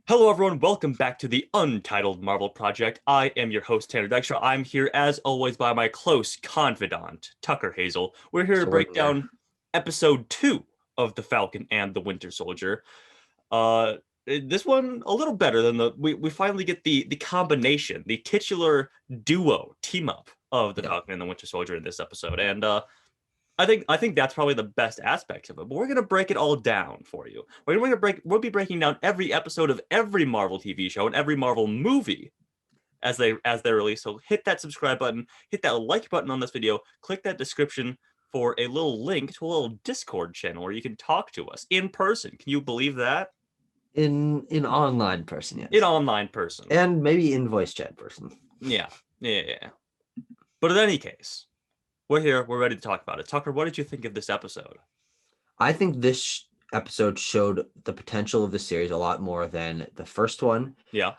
Hello, everyone. Welcome back to the Untitled Marvel Project. I am your host, Tanner Dykstra. I'm here, as always, by my close confidant, Tucker Hazel. We're here to Still break working there. down episode 2 of The Falcon and the Winter Soldier. Uh, this one a little better than we finally get the combination, the titular duo team up of the Yep. Falcon and the Winter Soldier in this episode, and I think that's probably the best aspect of it. But we're gonna break it all down for you. We'll be breaking down every episode of every Marvel TV show and every Marvel movie as they're released. So hit that subscribe button, hit that like button on this video, click that description for a little link to a little Discord channel where you can talk to us in person. Can you believe that? In online person, yes. In online person. And maybe in voice chat person. Yeah. But in any case, we're here. We're ready to talk about it. Tucker, what did you think of this episode? I think this episode showed the potential of the series a lot more than the first one. Yeah.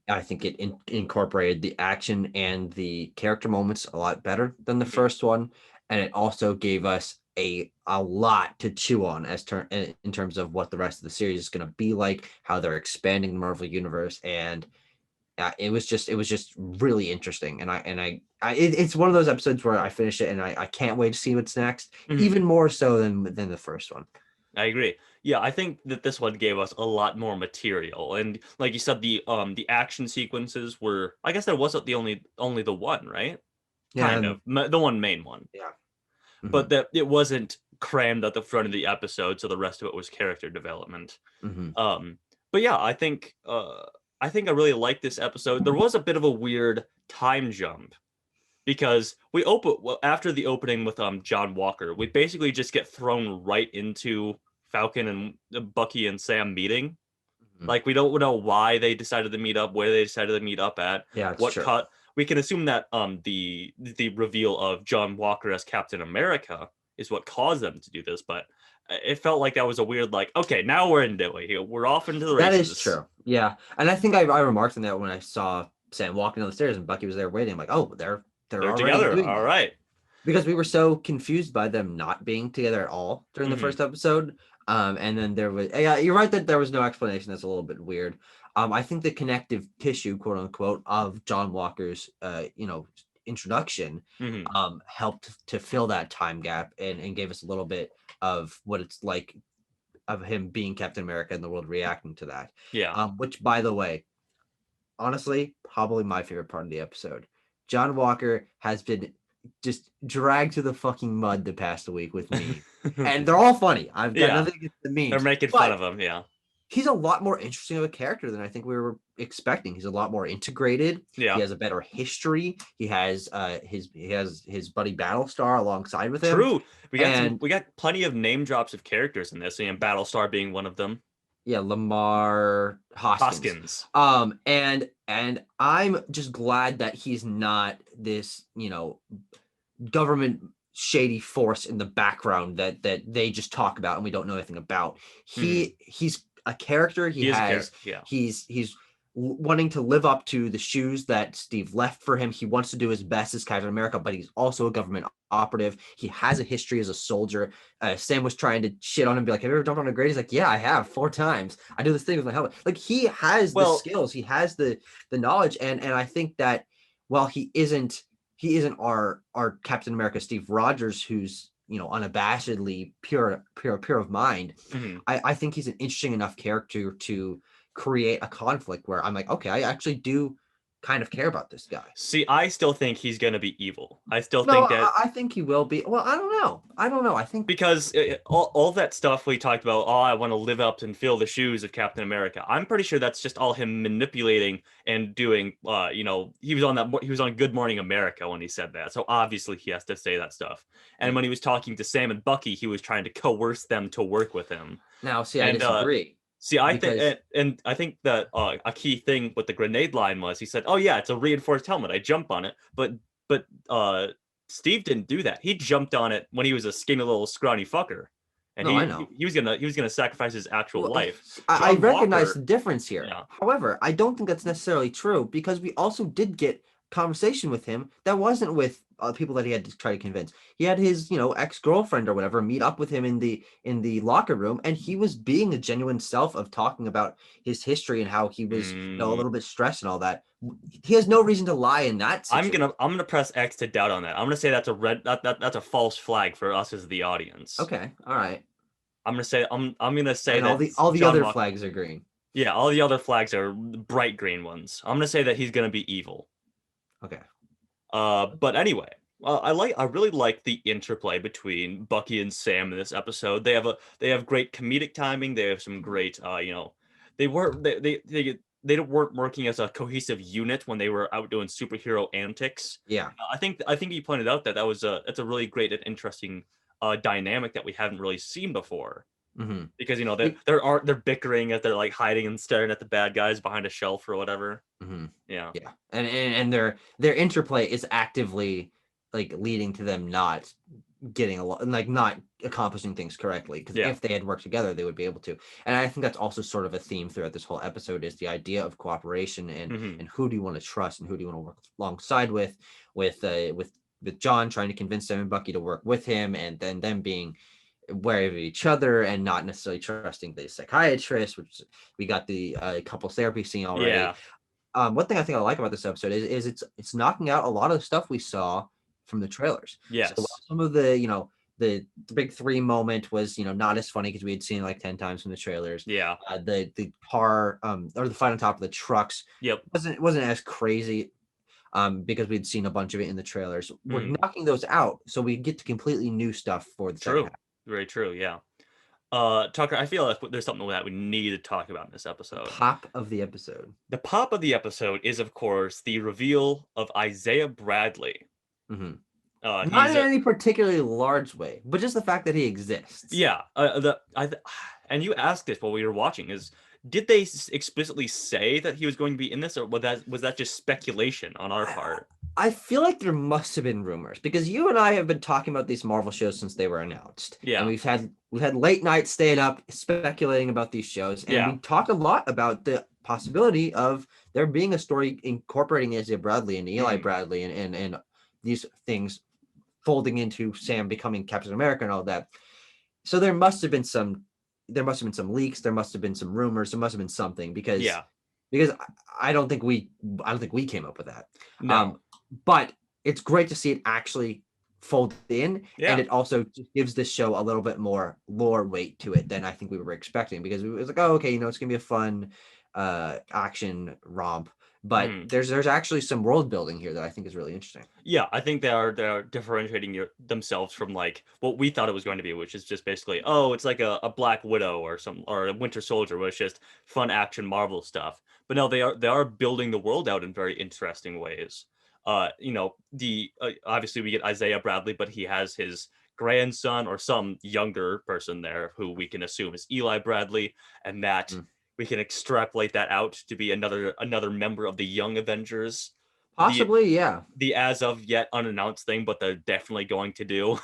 I think it incorporated the action and the character moments a lot better than the first one, and it also gave us a lot to chew on in terms of what the rest of the series is going to be like, how they're expanding the Marvel universe, and it was just really interesting. And it's one of those episodes where I finish it and I can't wait to see what's next, even more so than the first one. I agree. Yeah, I think that this one gave us a lot more material, and like you said, the action sequences were. I guess there wasn't the only the one, right? Kind of the one main one. Yeah. But that it wasn't crammed at the front of the episode, so the rest of it was character development. But yeah, I think I really liked this episode. There was a bit of a weird time jump because we open after the opening with John Walker, we basically just get thrown right into Falcon and Bucky and Sam meeting. Like we don't know why they decided to meet up, where they decided to meet up at. Yeah, what true. cut. We can assume that the reveal of John Walker as Captain America is what caused them to do this, but it felt like that was a weird, like, okay, now we're into it here. We're off into the races. That is true. Yeah. And I think I remarked on that when I saw Sam walking down the stairs and Bucky was there waiting. I'm like, oh, they're already together. doing All that. right. Because we were so confused by them not being together at all during the first episode. And then there was, yeah, you're right that there was no explanation. That's a little bit weird. I think the connective tissue, quote unquote, of John Walker's, introduction, helped to fill that time gap and gave us a little bit of what it's like of him being Captain America and the world reacting to that. Yeah. Which, by the way, honestly, probably my favorite part of the episode. John Walker has been just dragged to the fucking mud the past week with me. And they're all funny. I've got nothing against the memes. They're making fun of him, yeah. He's a lot more interesting of a character than I think we were expecting. He's a lot more integrated. Yeah. He has a better history. He has his buddy Battlestar alongside with him. True. We got plenty of name drops of characters in this, and Battlestar being one of them. Yeah, Lamar Hoskins. And I'm just glad that he's not this, government shady force in the background that they just talk about and we don't know anything about. He's a character. He's wanting to live up to the shoes that Steve left for him. He wants to do his best as Captain America, but he's also a government operative. He has a history as a soldier. Sam was trying to shit on him, be like, have you ever jumped on a grade? He's like, yeah, I have 4 times. I do this thing with my helmet. Like, he has the skills, he has the knowledge, and I think that while he isn't our Captain America Steve Rogers, who's unabashedly pure of mind. I think he's an interesting enough character to create a conflict where I'm like, okay, I actually do kind of care about this guy. See, I still think he's gonna be evil. I think he will be. Well, I don't know. I think because all that stuff we talked about, I want to live up and fill the shoes of Captain America. I'm pretty sure that's just all him manipulating and doing. He was on Good Morning America when he said that, so obviously he has to say that stuff. And when he was talking to Sam and Bucky, he was trying to coerce them to work with him. Now, see, I disagree. I think that a key thing with the grenade line was he said, "Oh yeah, it's a reinforced helmet. I jump on it." But Steve didn't do that. He jumped on it when he was a skinny little scrawny fucker, and he was gonna sacrifice his actual life. I recognize the difference here. Yeah. However, I don't think that's necessarily true because we also did get conversation with him that wasn't with people that he had to try to convince. He had his, ex-girlfriend or whatever meet up with him in the locker room, and he was being a genuine self of talking about his history and how he was, a little bit stressed and all that. He has no reason to lie in that situation. I'm gonna press X to doubt on that. I'm gonna say that's that's a false flag for us as the audience. Okay, all right. I'm gonna say And that all the John other Walker, flags are green. yeah, all the other flags are bright green ones. I'm gonna say that he's gonna be evil. Okay. But anyway, I really like the interplay between Bucky and Sam in this episode. They have great comedic timing. They have some great, they weren't they weren't working as a cohesive unit when they were out doing superhero antics. Yeah. I think you pointed out that that's a really great and interesting dynamic that we haven't really seen before. Mm-hmm. Because they're bickering as they're like hiding and staring at the bad guys behind a shelf or whatever. Mm-hmm. Yeah. Yeah. And their interplay is actively like leading to them not getting like not accomplishing things correctly, because if they had worked together they would be able to. And I think that's also sort of a theme throughout this whole episode, is the idea of cooperation and who do you want to trust and who do you want to work alongside with John trying to convince Sam and Bucky to work with him, and then them being wary of each other and not necessarily trusting the psychiatrist, which we got the couples therapy scene already. Yeah. One thing I think I like about this episode is it's knocking out a lot of the stuff we saw from the trailers. Yes. So some of the the big three moment was not as funny because we had seen it like 10 times from the trailers. Yeah. The car or the fight on top of the trucks. Yep. wasn't as crazy because we'd seen a bunch of it in the trailers. We're knocking those out so we get to completely new stuff for the second half. Very true. Yeah. Tucker, I feel like there's something that we need to talk about in this episode. Pop of the episode. The pop of the episode is, of course, the reveal of Isaiah Bradley. Mm-hmm. Not in any particularly large way, but just the fact that he exists. Yeah. And you asked this while we were watching: did they explicitly say that he was going to be in this, or was that just speculation on our part? I feel like there must have been rumors, because you and I have been talking about these Marvel shows since they were announced. Yeah. And we've had late nights staying up speculating about these shows. And we talked a lot about the possibility of there being a story incorporating Isaiah Bradley and Eli Bradley and these things folding into Sam becoming Captain America and all that. So there must have been some leaks, there must have been some rumors, there must have been something, because I don't think we came up with that. No. But it's great to see it actually fold in, and it also just gives this show a little bit more lore weight to it than I think we were expecting, because it was like, oh, okay, it's gonna be a fun action romp, but there's actually some world building here that I think is really interesting. Yeah, I think they're differentiating themselves from like what we thought it was going to be, which is just basically, oh, it's like a Black Widow or a Winter Soldier, where it's just fun action Marvel stuff. But no, they are building the world out in very interesting ways. Obviously we get Isaiah Bradley, but he has his grandson or some younger person there who we can assume is Eli Bradley, and that we can extrapolate that out to be another member of the Young Avengers. Possibly, the as of yet unannounced thing, but they're definitely going to do.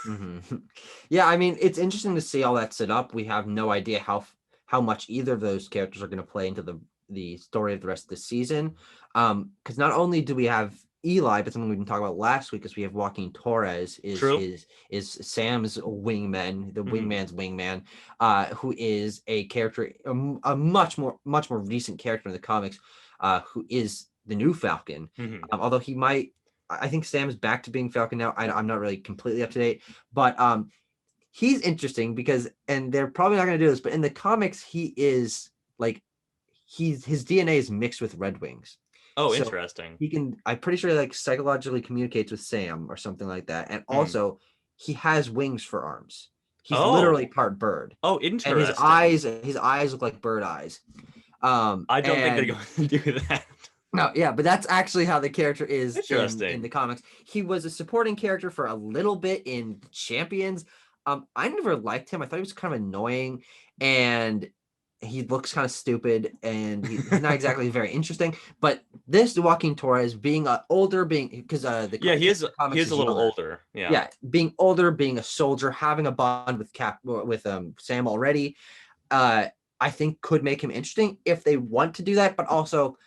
Yeah, I mean, it's interesting to see all that set up. We have no idea how much either of those characters are going to play into the story of the rest of the season. Because not only do we have Eli, but something we didn't talk about last week is we have Joaquin Torres is Sam's wingman, the wingman's wingman, who is a character, a much more recent character in the comics, who is the new Falcon. Although I think Sam's back to being Falcon now. I'm not really completely up to date, but he's interesting because, and they're probably not going to do this, but in the comics, he is like, his DNA is mixed with Red Wings. Oh, so interesting. I'm pretty sure he like psychologically communicates with Sam or something like that. And also he has wings for arms. He's literally part bird. Oh, interesting. And his eyes look like bird eyes. I don't think they're going to do that. No, yeah, but that's actually how the character is in the comics. He was a supporting character for a little bit in Champions. I never liked him. I thought he was kind of annoying, and he looks kind of stupid, and he's not exactly very interesting. But this Joaquin Torres being he is a little older. Yeah, being older, being a soldier, having a bond with Sam already, I think could make him interesting if they want to do that. But also,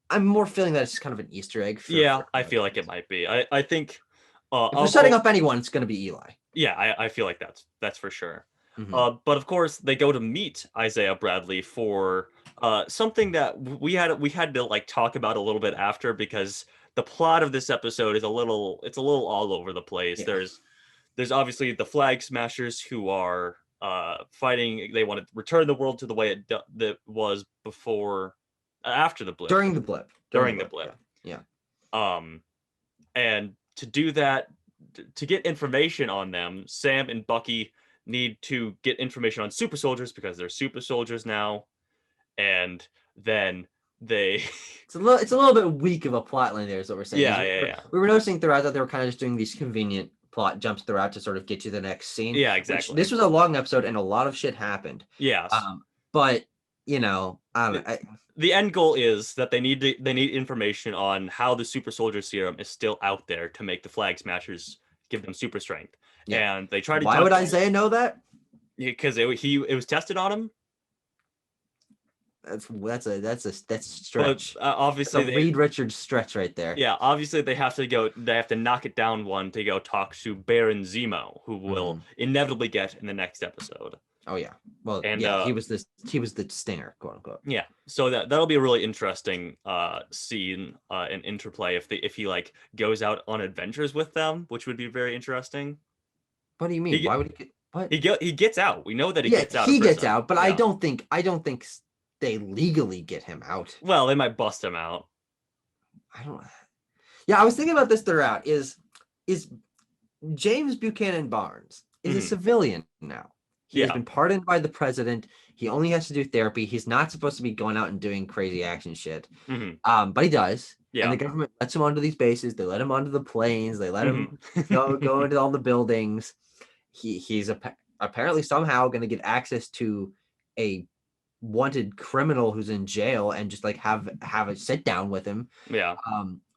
I'm more feeling that it's kind of an Easter egg. I feel like it might be. I think If we're setting up anyone, it's going to be Eli. Yeah, I feel like that's for sure. Mm-hmm. But of course, they go to meet Isaiah Bradley for something that we had to like talk about a little bit after, because the plot of this episode is a little all over the place. Yeah. There's obviously the Flag Smashers who are fighting. They want to return the world to the way that was before, after the blip. During the blip. Yeah. And to do that, to get information on them, Sam and Bucky need to get information on super soldiers because they're super soldiers now, and then they it's a little bit weak of a plot line there, is what we're saying. Yeah. We were noticing throughout that they were kind of just doing these convenient plot jumps throughout to sort of get you the next scene. Yeah, exactly. This was a long episode and a lot of shit happened. Yes. But you know, the end goal is that they need information on how the super soldier serum is still out there to make the Flag Smashers give them super strength. Yeah. And they try to. Why would Isaiah know that? Because it was tested on him. That's a stretch. But, obviously, Reed Richards stretch right there. Yeah, obviously they have to knock it down one to go talk to Baron Zemo, who will inevitably get in the next episode. Oh yeah, well, and he was the stinger, quote unquote. Yeah, so that'll be a really interesting scene and interplay if he like goes out on adventures with them, which would be very interesting. What do you mean? Why would he get? What? He gets out. We know that he gets out. He gets out, but yeah. I don't think they legally get him out. Well, they might bust him out. I was thinking about this throughout. Is James Buchanan Barnes is a civilian now? He has been pardoned by the president. He only has to do therapy. He's not supposed to be going out and doing crazy action shit. But he does. Yeah. And the government lets him onto these bases. They let him onto the planes. They let him go into all the buildings. He's apparently somehow going to get access to a wanted criminal who's in jail and just like have a sit down with him. Yeah.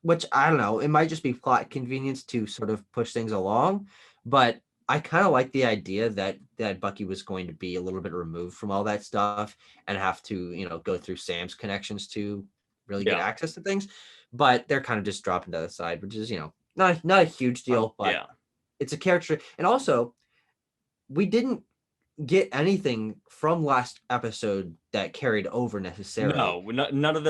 Which I don't know. It might just be plot convenience to sort of push things along, but I kind of like the idea that Bucky was going to be a little bit removed from all that stuff and have to, go through Sam's connections to really get access to things. But they're kind of just dropping to the side, which is, not a huge deal, but it's a character. And also, we didn't get anything from last episode that carried over necessarily. No, none of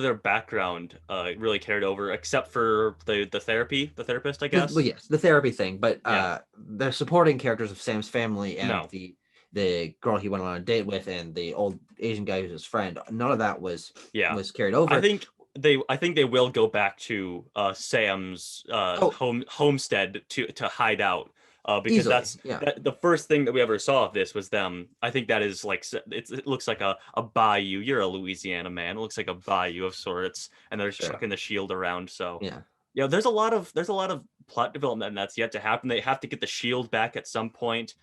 their background really carried over, except for the therapist, I guess. Well, yes, the therapy thing, but the supporting characters of Sam's family and the girl he went on a date with and the old Asian guy who's his friend, none of that was carried over. I think they will go back to Sam's homestead to hide out. Because the first thing that we ever saw of this was them. I think that is like it looks like a bayou. You're a Louisiana man. It looks like a bayou of sorts, and they're chucking the shield around. So there's a lot of plot development that's yet to happen. They have to get the shield back at some point.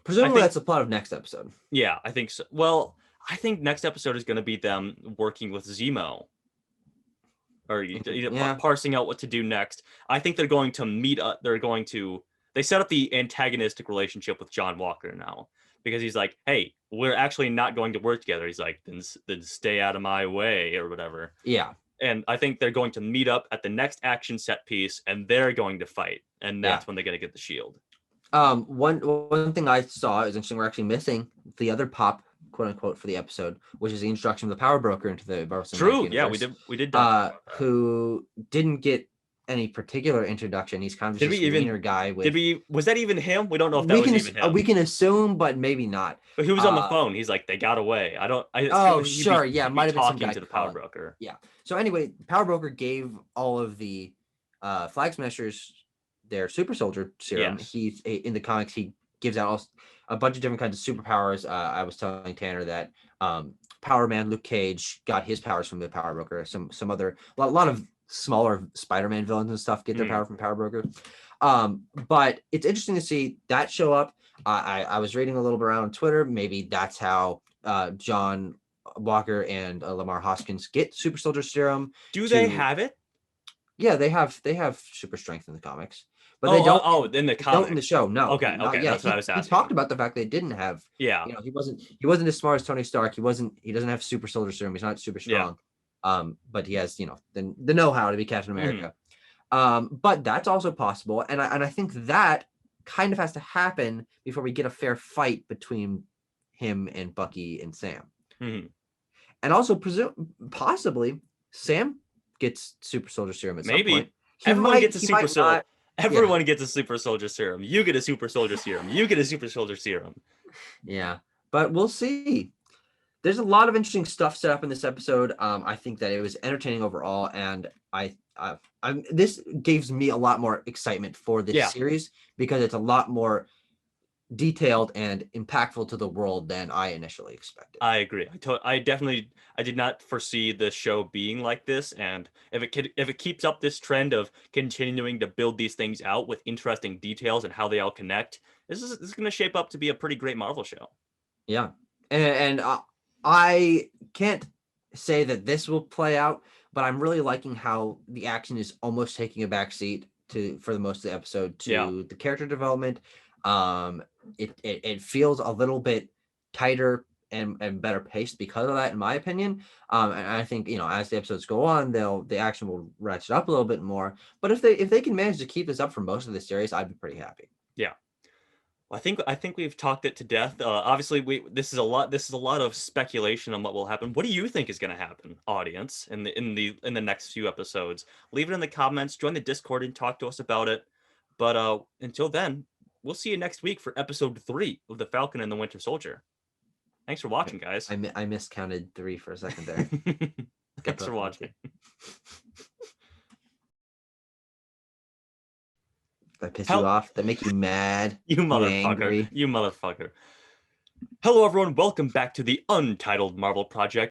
Presumably that's the plot of next episode. Yeah, I think so. Well, I think next episode is going to be them working with Zemo. Or parsing out what to do next. I think they're going to meet up. They set up the antagonistic relationship with John Walker now, because he's like, hey, we're actually not going to work together. He's like, then stay out of my way or whatever. Yeah. And I think they're going to meet up at the next action set piece and they're going to fight. And that's when they're going to get the shield. One thing I saw is interesting. We're actually missing the other pop, quote unquote, for the episode, which is the introduction of the Power Broker into the Marvel Cinematic Universe. Yeah, we did. Who didn't get any particular introduction. He's kind of just a meaner guy. Was that even him? We don't know if that was even him. We can assume, but maybe not. But he was on the phone. He's like, they got away. Might have been some guy to the Power Broker. Yeah. So anyway, Power Broker gave all of the Flag Smashers their super soldier serum. Yes. He's in the comics. He gives out a bunch of different kinds of superpowers. I was telling Tanner that Power Man Luke Cage got his powers from the Power Broker. Some other a lot of smaller Spider-Man villains and stuff get their power from Power Broker. But it's interesting to see that show up. I was reading a little bit around on Twitter. Maybe that's how John Walker and Lamar Hoskins get super soldier serum. Do they have it? Yeah, they have super strength in the comics. But they don't. Oh, in the comics. Don't in the show. No. Okay. That's what I was asking. He talked about the fact they didn't have. Yeah. He wasn't as smart as Tony Stark. He doesn't have super soldier serum. He's not super strong. Yeah. But he has the know-how to be Captain America. But that's also possible, and I think that kind of has to happen before we get a fair fight between him and Bucky and Sam. Mm-hmm. And also possibly Sam gets super soldier serum at some point. Everyone gets a super soldier. Everyone Yeah. gets a super soldier serum. You get a super soldier serum. You get a super soldier serum. Yeah, but we'll see. There's a lot of interesting stuff set up in this episode. I think that it was entertaining overall, and this gives me a lot more excitement for this series because it's a lot more detailed and impactful to the world than I initially expected. I agree. I did not foresee the show being like this, and if it keeps up this trend of continuing to build these things out with interesting details and how they all connect, this is going to shape up to be a pretty great Marvel show. Yeah, and I can't say that this will play out, but I'm really liking how the action is almost taking a backseat for the most of the episode to the character development. It feels a little bit tighter and better paced because of that, in my opinion. And I think, as the episodes go on, the action will ratchet up a little bit more. But if they can manage to keep this up for most of the series, I'd be pretty happy. Yeah. I think we've talked it to death. Obviously, this is a lot of speculation on what will happen. What do you think is going to happen, audience, in the next few episodes? Leave it in the comments. Join the Discord and talk to us about it. But until then, we'll see you next week for episode 3 of the Falcon and the Winter Soldier. Thanks for watching, guys. I miscounted 3 for a second there. Thanks for watching. That piss you off? That make you mad? You motherfucker. You motherfucker. Hello, everyone. Welcome back to the Untitled Marvel Project.